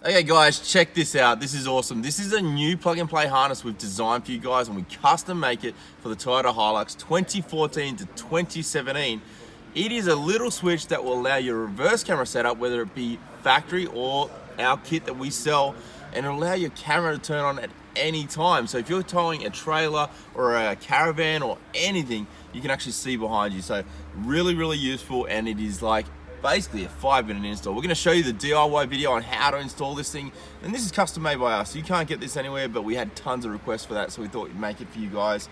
Okay guys, check this out. This is awesome. This is a new plug and play harness we've designed for you guys, and we custom make it for the Toyota Hilux 2014 to 2017. It is a little switch that will allow your reverse camera setup, whether it be factory or our kit that we sell, and it'll allow your camera to turn on at any time. So if you're towing a trailer or a caravan or anything, you can actually see behind you. So really useful, and it is like basically a 5-minute install. We're going to show you the DIY video on how to install this thing, and this is custom made by us. You can't get this anywhere, but we had tons of requests for that, so we thought we'd make it for you guys.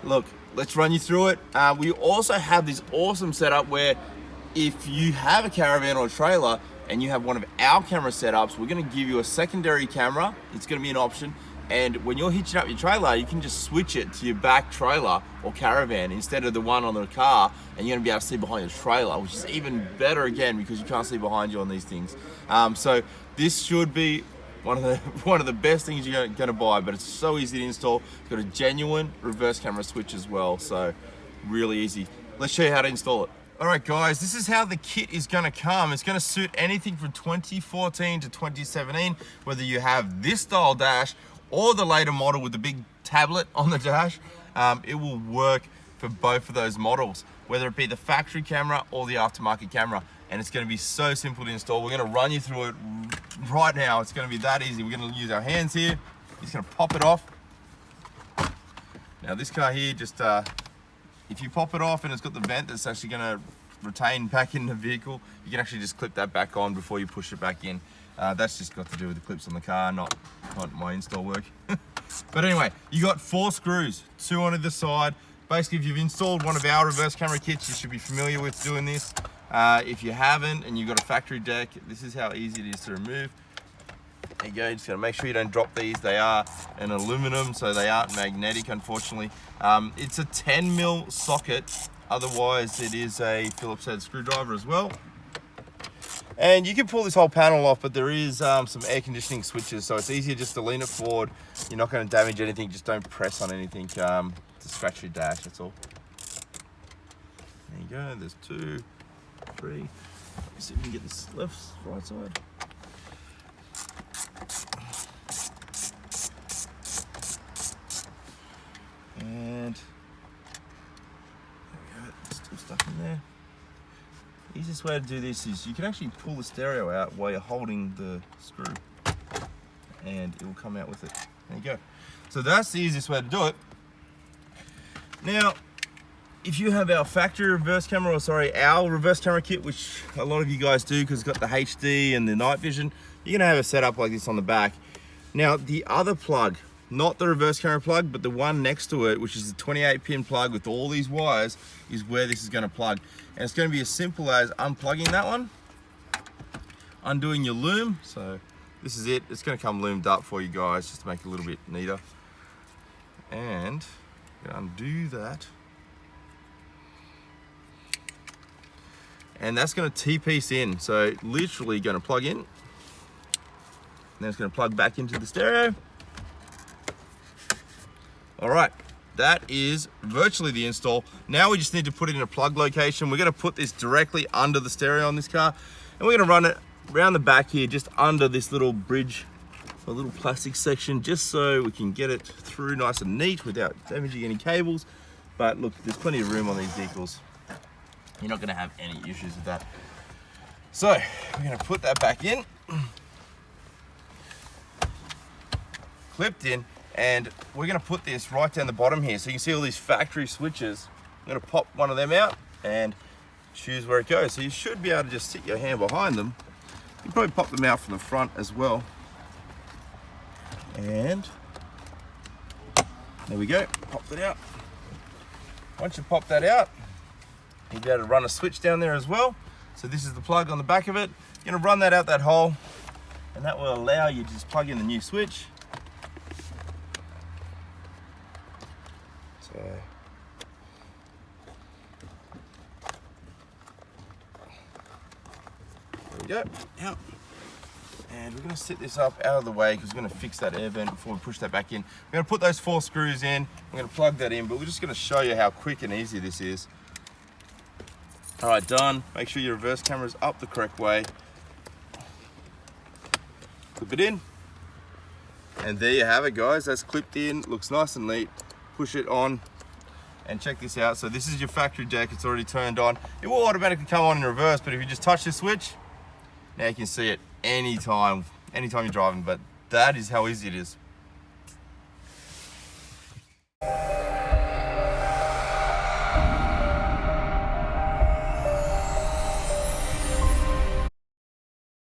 Look, let's run you through it. We also have this awesome setup where if you have a caravan or a trailer and you have one of our camera setups, we're going to give you a secondary camera. It's going to be an option. And when you're hitching up your trailer, you can just switch it to your back trailer or caravan instead of the one on the car, and you're gonna be able to see behind your trailer, which is even better again because you can't see behind you on these things. So this should be one of the best things you're gonna buy, but it's so easy to install. It's got a genuine reverse camera switch as well, so really easy. Let's show you how to install it. All right guys, this is how the kit is gonna come. It's gonna suit anything from 2014 to 2017, whether you have this style dash or the later model with the big tablet on the dash. It will work for both of those models, whether it be the factory camera or the aftermarket camera. And it's gonna be so simple to install. We're gonna run you through it right now. It's gonna be that easy. We're gonna use our hands here. You're just gonna pop it off. Now this car here, just if you pop it off and it's got the vent that's actually gonna retain back in the vehicle, you can actually just clip that back on before you push it back in. That's just got to do with the clips on the car, not my install work. But anyway, you got 4 screws, 2 on either side. Basically, if you've installed one of our reverse camera kits, you should be familiar with doing this. If you haven't and you've got a factory deck, this is how easy it is to remove. There you go, just gotta make sure you don't drop these. They are an aluminum, so they aren't magnetic, unfortunately. It's a 10mm socket, otherwise it is a Phillips head screwdriver as well. And you can pull this whole panel off, but there is some air conditioning switches, so it's easier just to lean it forward. You're not going to damage anything, just don't press on anything to scratch your dash, that's all. There you go, there's 2, 3. Let's see if we can get this right side. And there we go, it's still stuck in there. The easiest way to do this is you can actually pull the stereo out while you're holding the screw, and it will come out with it. There you go. So that's the easiest way to do it. Now, if you have our factory reverse camera, or sorry, our reverse camera kit, which a lot of you guys do because it's got the HD and the night vision, you're gonna have a setup like this on the back. Now, the other plug, not the reverse camera plug, but the one next to it, which is the 28-pin plug with all these wires, is where this is going to plug. And it's going to be as simple as unplugging that one, undoing your loom. So this is it. It's going to come loomed up for you guys, just to make it a little bit neater. And I'm going to undo that. And that's going to T-piece in. So literally going to plug in. And then it's going to plug back into the stereo. All right, that is virtually the install. Now we just need to put it in a plug location. We're gonna put this directly under the stereo on this car, and we're gonna run it around the back here, just under this little bridge, a little plastic section, just so we can get it through nice and neat without damaging any cables. But look, there's plenty of room on these vehicles. You're not gonna have any issues with that. So we're gonna put that back in, clipped in. And we're gonna put this right down the bottom here. So you can see all these factory switches. I'm gonna pop one of them out and choose where it goes. So you should be able to just stick your hand behind them. You can probably pop them out from the front as well. And there we go, pop it out. Once you pop that out, you'll be able to run a switch down there as well. So this is the plug on the back of it. You're gonna run that out that hole, and that will allow you to just plug in the new switch. So there we go, out. And we're going to set this up out of the way because we're going to fix that air vent before we push that back in. We're going to put those 4 screws in, we're going to plug that in, but we're just going to show you how quick and easy this is. All right, done. Make sure your reverse camera is up the correct way. Clip it in. And there you have it, guys. That's clipped in, looks nice and neat. Push it on, and check this out. So this is your factory jack, it's already turned on. It will automatically come on in reverse, but if you just touch this switch, now you can see it anytime you're driving, but that is how easy it is.